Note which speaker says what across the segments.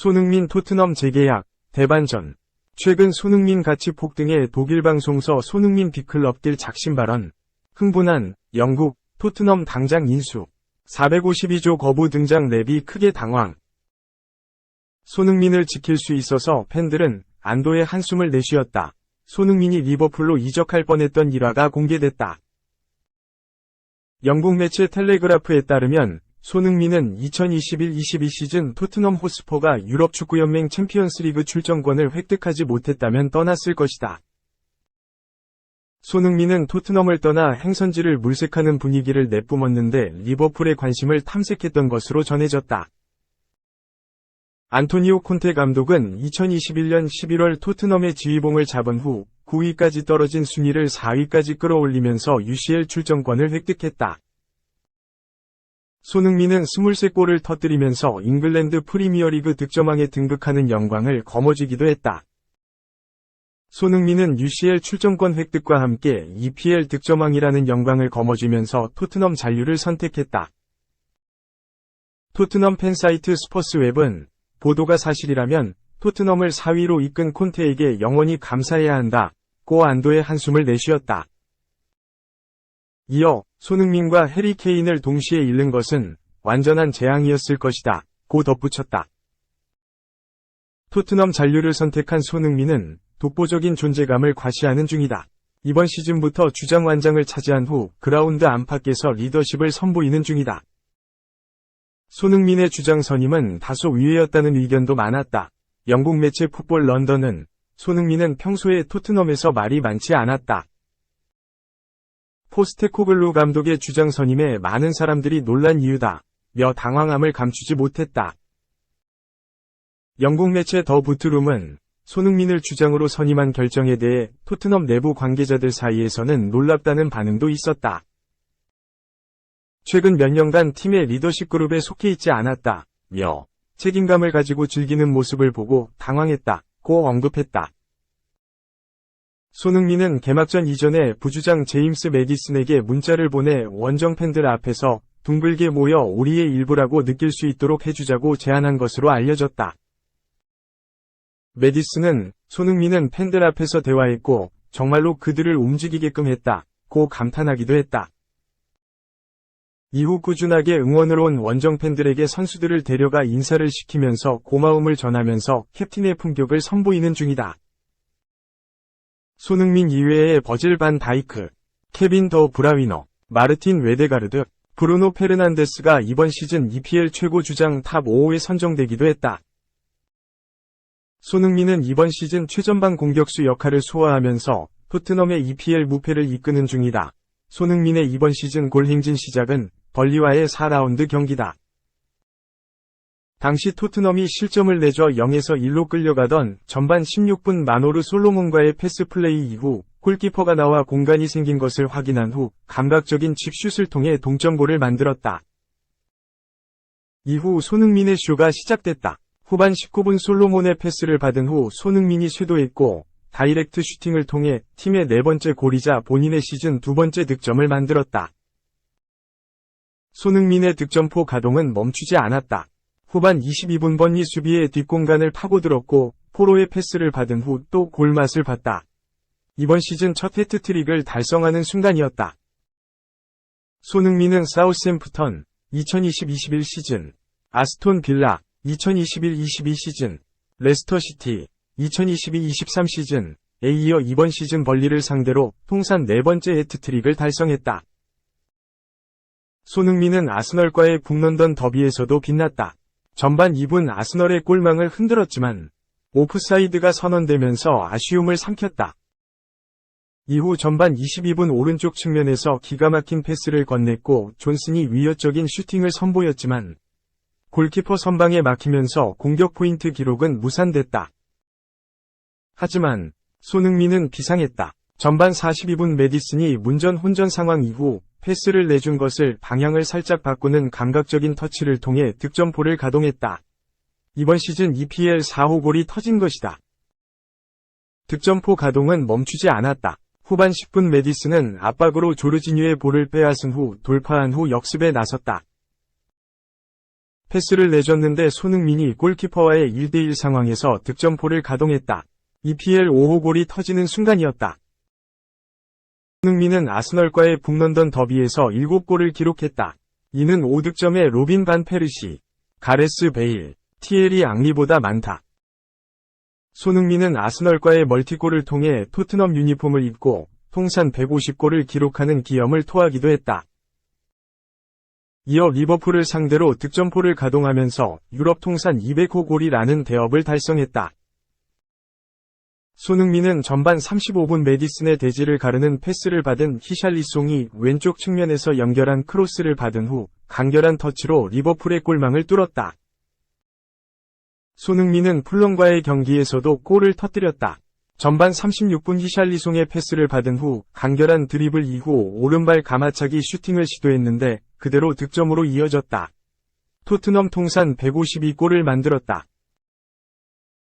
Speaker 1: 손흥민 토트넘 재계약, 대반전. 최근 손흥민 가치 폭등에 독일 방송서 손흥민 빅클럽길 작심 발언. 흥분한 영국 토트넘 당장 인수. 452조 거부 등장 랩이 크게 당황. 손흥민을 지킬 수 있어서 팬들은 안도의 한숨을 내쉬었다. 손흥민이 리버풀로 이적할 뻔했던 일화가 공개됐다. 영국 매체 텔레그라프에 따르면 손흥민은 2021-22 시즌 토트넘 호스퍼가 유럽 축구연맹 챔피언스리그 출전권을 획득하지 못했다면 떠났을 것이다. 손흥민은 토트넘을 떠나 행선지를 물색하는 분위기를 내뿜었는데 리버풀의 관심을 탐색했던 것으로 전해졌다. 안토니오 콘테 감독은 2021년 11월 토트넘의 지휘봉을 잡은 후 9위까지 떨어진 순위를 4위까지 끌어올리면서 UCL 출전권을 획득했다. 손흥민은 23골을 터뜨리면서 잉글랜드 프리미어리그 득점왕에 등극하는 영광을 거머쥐기도 했다. 손흥민은 UCL 출전권 획득과 함께 EPL 득점왕이라는 영광을 거머쥐면서 토트넘 잔류를 선택했다. 토트넘 팬사이트 스퍼스웹은 보도가 사실이라면 토트넘을 4위로 이끈 콘테에게 영원히 감사해야 한다고 안도의 한숨을 내쉬었다. 이어 손흥민과 해리 케인을 동시에 잃는 것은 완전한 재앙이었을 것이다 고 덧붙였다. 토트넘 잔류를 선택한 손흥민은 독보적인 존재감을 과시하는 중이다. 이번 시즌부터 주장 완장을 차지한 후 그라운드 안팎에서 리더십을 선보이는 중이다. 손흥민의 주장 선임은 다소 위외였다는 의견도 많았다. 영국 매체 풋볼 런던은 손흥민은 평소에 토트넘에서 말이 많지 않았다. 포스테코글루 감독의 주장 선임에 많은 사람들이 놀란 이유다. 며 당황함을 감추지 못했다. 영국 매체 더 부트룸은 손흥민을 주장으로 선임한 결정에 대해 토트넘 내부 관계자들 사이에서는 놀랍다는 반응도 있었다. 최근 몇 년간 팀의 리더십 그룹에 속해 있지 않았다. 며 책임감을 가지고 즐기는 모습을 보고 당황했다고 언급했다. 손흥민은 개막전 이전에 부주장 제임스 매디슨에게 문자를 보내 원정 팬들 앞에서 둥글게 모여 우리의 일부라고 느낄 수 있도록 해주자고 제안한 것으로 알려졌다. 매디슨은 손흥민은 팬들 앞에서 대화했고 정말로 그들을 움직이게끔 했다고 감탄하기도 했다. 이후 꾸준하게 응원을 온 원정 팬들에게 선수들을 데려가 인사를 시키면서 고마움을 전하면서 캡틴의 품격을 선보이는 중이다. 손흥민 이외에 버질 반 다이크, 케빈 더 브라위너, 마르틴 웨데가르드, 브루노 페르난데스가 이번 시즌 EPL 최고 주장 탑 5에 선정되기도 했다. 손흥민은 이번 시즌 최전방 공격수 역할을 소화하면서 토트넘의 EPL 무패를 이끄는 중이다. 손흥민의 이번 시즌 골 행진 시작은 벌리와의 4라운드 경기다. 당시 토트넘이 실점을 내줘 0에서 1로 끌려가던 전반 16분 마노르 솔로몬과의 패스 플레이 이후 골키퍼가 나와 공간이 생긴 것을 확인한 후 감각적인 칩슛을 통해 동점골을 만들었다. 이후 손흥민의 쇼가 시작됐다. 후반 19분 솔로몬의 패스를 받은 후 손흥민이 쇄도했고 다이렉트 슈팅을 통해 팀의 4번째 골이자 본인의 시즌 2번째 득점을 만들었다. 손흥민의 득점포 가동은 멈추지 않았다. 후반 22분 번니 수비의 뒷공간을 파고들었고 포로의 패스를 받은 후 또 골맛을 봤다. 이번 시즌 첫 해트트릭을 달성하는 순간이었다. 손흥민은 사우스햄프턴 2020-21 시즌, 아스톤 빌라 2021-22 시즌, 레스터시티 2022-23 시즌에 이어 이번 시즌 벌리를 상대로 통산 4번째 해트트릭을 달성했다. 손흥민은 아스널과의 북런던 더비에서도 빛났다. 전반 2분 아스널의 골망을 흔들었지만 오프사이드가 선언되면서 아쉬움을 삼켰다. 이후 전반 22분 오른쪽 측면에서 기가 막힌 패스를 건넸고 존슨이 위협적인 슈팅을 선보였지만 골키퍼 선방에 막히면서 공격 포인트 기록은 무산됐다. 하지만 손흥민은 비상했다. 전반 42분 매디슨이 문전 혼전 상황 이후 패스를 내준 것을 방향을 살짝 바꾸는 감각적인 터치를 통해 득점포를 가동했다. 이번 시즌 EPL 4호 골이 터진 것이다. 득점포 가동은 멈추지 않았다. 후반 10분 메디슨은 압박으로 조르지뉴의 볼을 빼앗은 후 돌파한 후 역습에 나섰다. 패스를 내줬는데 손흥민이 골키퍼와의 1대1 상황에서 득점포를 가동했다. EPL 5호 골이 터지는 순간이었다. 손흥민은 아스널과의 북런던 더비에서 7골을 기록했다. 이는 5득점에 로빈 반 페르시, 가레스 베일, 티에리 앙리보다 많다. 손흥민은 아스널과의 멀티골을 통해 토트넘 유니폼을 입고 통산 150골을 기록하는 기염을 토하기도 했다. 이어 리버풀을 상대로 득점포를 가동하면서 유럽 통산 200호 골이라는 대업을 달성했다. 손흥민은 전반 35분 메디슨의 대지를 가르는 패스를 받은 히샬리송이 왼쪽 측면에서 연결한 크로스를 받은 후 간결한 터치로 리버풀의 골망을 뚫었다. 손흥민은 풀럼과의 경기에서도 골을 터뜨렸다. 전반 36분 히샬리송의 패스를 받은 후 간결한 드리블 이후 오른발 가마차기 슈팅을 시도했는데 그대로 득점으로 이어졌다. 토트넘 통산 152골을 만들었다.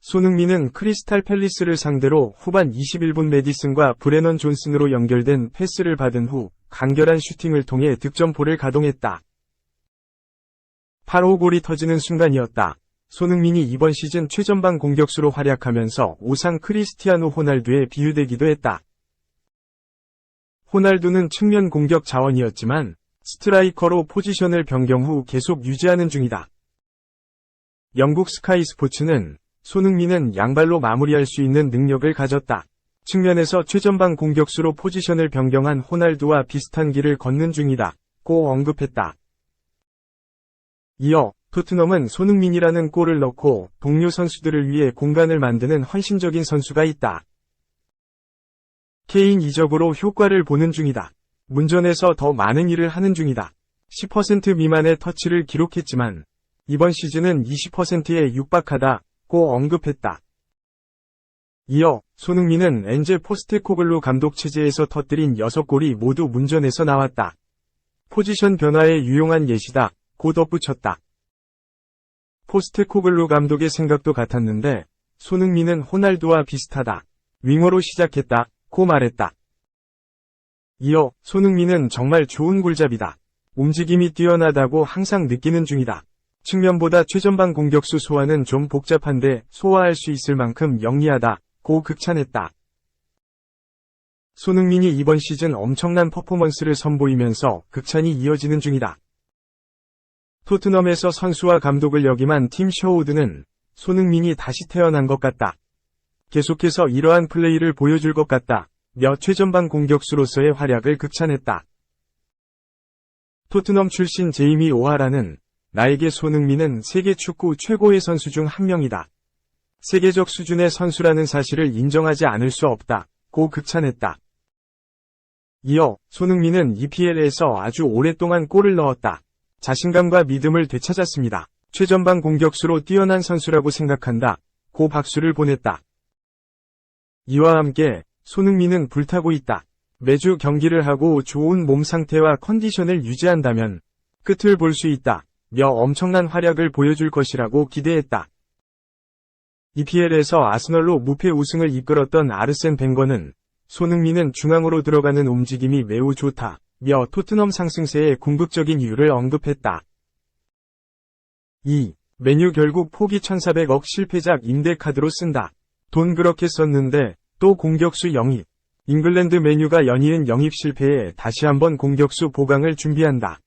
Speaker 1: 손흥민은 크리스탈 팰리스를 상대로 후반 21분 메디슨과 브레넌 존슨으로 연결된 패스를 받은 후 간결한 슈팅을 통해 득점포를 가동했다. 8호 골이 터지는 순간이었다. 손흥민이 이번 시즌 최전방 공격수로 활약하면서 우상 크리스티아노 호날두에 비유되기도 했다. 호날두는 측면 공격 자원이었지만 스트라이커로 포지션을 변경 후 계속 유지하는 중이다. 영국 스카이 스포츠는 손흥민은 양발로 마무리할 수 있는 능력을 가졌다. 측면에서 최전방 공격수로 포지션을 변경한 호날두와 비슷한 길을 걷는 중이다. 고 언급했다. 이어 토트넘은 손흥민이라는 골을 넣고 동료 선수들을 위해 공간을 만드는 헌신적인 선수가 있다. 케인 이적으로 효과를 보는 중이다. 문전에서 더 많은 일을 하는 중이다. 10% 미만의 터치를 기록했지만 이번 시즌은 20%에 육박하다. 고 언급했다. 이어 손흥민은 엔제 포스테코글루 감독 체제에서 터뜨린 6골이 모두 문전에서 나왔다. 포지션 변화에 유용한 예시다. 고 덧붙였다. 포스테코글루 감독의 생각도 같았는데 손흥민은 호날두와 비슷하다. 윙어로 시작했다. 고 말했다. 이어 손흥민은 정말 좋은 골잡이다. 움직임이 뛰어나다고 항상 느끼는 중이다. 측면보다 최전방 공격수 소화는 좀 복잡한데 소화할 수 있을 만큼 영리하다. 고 극찬했다. 손흥민이 이번 시즌 엄청난 퍼포먼스를 선보이면서 극찬이 이어지는 중이다. 토트넘에서 선수와 감독을 역임한 팀 셔우드는 손흥민이 다시 태어난 것 같다. 계속해서 이러한 플레이를 보여줄 것 같다. 며 최전방 공격수로서의 활약을 극찬했다. 토트넘 출신 제이미 오하라는 나에게 손흥민은 세계 축구 최고의 선수 중 한 명이다. 세계적 수준의 선수라는 사실을 인정하지 않을 수 없다. 고 극찬했다. 이어 손흥민은 EPL에서 아주 오랫동안 골을 넣었다. 자신감과 믿음을 되찾았습니다. 최전방 공격수로 뛰어난 선수라고 생각한다. 고 박수를 보냈다. 이와 함께 손흥민은 불타고 있다. 매주 경기를 하고 좋은 몸 상태와 컨디션을 유지한다면 끝을 볼 수 있다. 며 엄청난 활약을 보여줄 것이라고 기대했다. EPL에서 아스널로 무패 우승을 이끌었던 아르센 벵거는 손흥민은 중앙으로 들어가는 움직임이 매우 좋다. 며 토트넘 상승세의 궁극적인 이유를 언급했다. 2. 맨유 결국 포기 1,400억 실패작 임대 카드로 쓴다. 돈 그렇게 썼는데 또 공격수 영입. 잉글랜드 맨유가 연이은 영입 실패에 다시 한번 공격수 보강을 준비한다.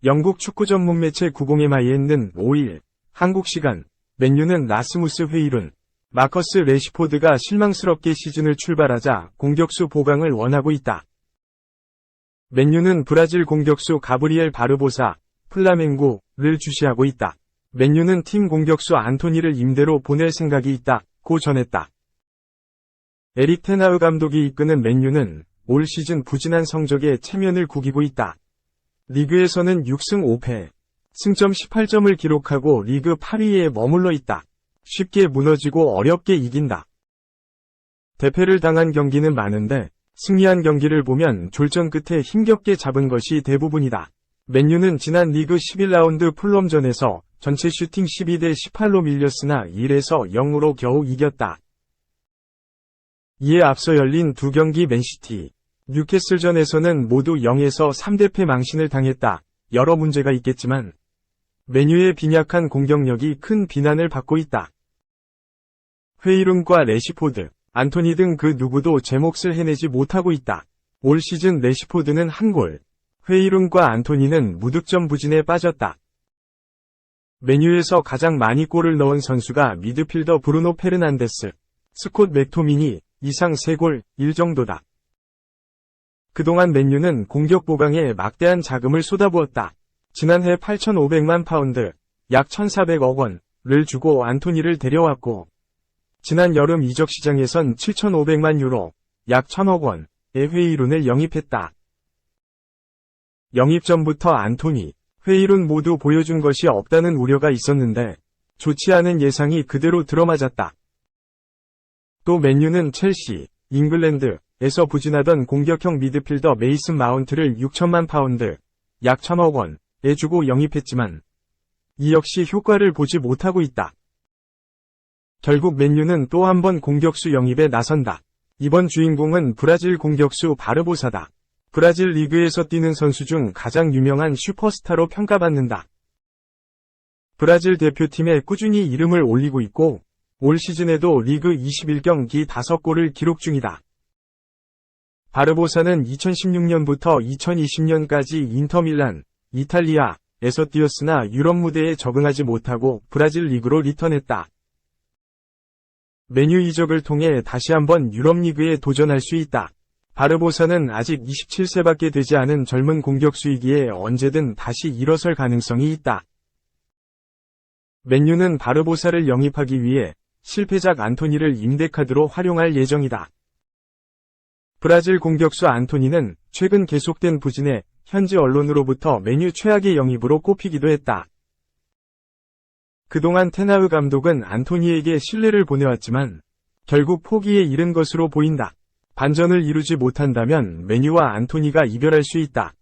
Speaker 1: 영국 축구 전문 매체 90MIN은 5일 한국 시간 맨유는 라스무스 헤이룬, 마커스 레시포드가 실망스럽게 시즌을 출발하자 공격수 보강을 원하고 있다. 맨유는 브라질 공격수 가브리엘 바르보사, 플라멩고를 주시하고 있다. 맨유는 팀 공격수 안토니를 임대로 보낼 생각이 있다. 고 전했다. 에릭 테나흐 감독이 이끄는 맨유는 올 시즌 부진한 성적에 체면을 구기고 있다. 리그에서는 6승 5패, 승점 18점을 기록하고 리그 8위에 머물러 있다. 쉽게 무너지고 어렵게 이긴다. 대패를 당한 경기는 많은데 승리한 경기를 보면 졸전 끝에 힘겹게 잡은 것이 대부분이다. 맨유는 지난 리그 11라운드 풀럼전에서 전체 슈팅 12대 18로 밀렸으나 1에서 0으로 겨우 이겼다. 이에 앞서 열린 두 경기 맨시티, 뉴캐슬전에서는 모두 0에서 3대 패 망신을 당했다. 여러 문제가 있겠지만 맨유의 빈약한 공격력이 큰 비난을 받고 있다. 회이룬과 레시포드, 안토니 등 그 누구도 제 몫을 해내지 못하고 있다. 올 시즌 레시포드는 1골, 회이룬과 안토니는 무득점 부진에 빠졌다. 맨유에서 가장 많이 골을 넣은 선수가 미드필더 브루노 페르난데스, 스콧 맥토미니, 이상 3골, 1 정도다. 그동안 맨유는 공격 보강에 막대한 자금을 쏟아부었다. 지난해 8,500만 파운드, 약 1,400억 원을 주고 안토니를 데려왔고, 지난 여름 이적 시장에선 7,500만 유로, 약 1,000억 원의 회이룬을 영입했다. 영입 전부터 안토니, 회이룬 모두 보여준 것이 없다는 우려가 있었는데 좋지 않은 예상이 그대로 들어맞았다. 또 맨유는 첼시, 잉글랜드에서 부진하던 공격형 미드필더 메이슨 마운트를 6천만 파운드, 약 1,000억 원에 주고 영입했지만 이 역시 효과를 보지 못하고 있다. 결국 맨유는 또 한 번 공격수 영입에 나선다. 이번 주인공은 브라질 공격수 바르보사다. 브라질 리그에서 뛰는 선수 중 가장 유명한 슈퍼스타로 평가받는다. 브라질 대표팀에 꾸준히 이름을 올리고 있고 올 시즌에도 리그 21경기 5골을 기록 중이다. 바르보사는 2016년부터 2020년까지 인터밀란, 이탈리아에서 뛰었으나 유럽 무대에 적응하지 못하고 브라질 리그로 리턴했다. 맨유 이적을 통해 다시 한번 유럽 리그에 도전할 수 있다. 바르보사는 아직 27세밖에 되지 않은 젊은 공격수이기에 언제든 다시 일어설 가능성이 있다. 맨유는 바르보사를 영입하기 위해 실패작 안토니를 임대카드로 활용할 예정이다. 브라질 공격수 안토니는 최근 계속된 부진에 현지 언론으로부터 맨유 최악의 영입으로 꼽히기도 했다. 그동안 테나흐 감독은 안토니에게 신뢰를 보내왔지만 결국 포기에 이른 것으로 보인다. 반전을 이루지 못한다면 맨유와 안토니가 이별할 수 있다.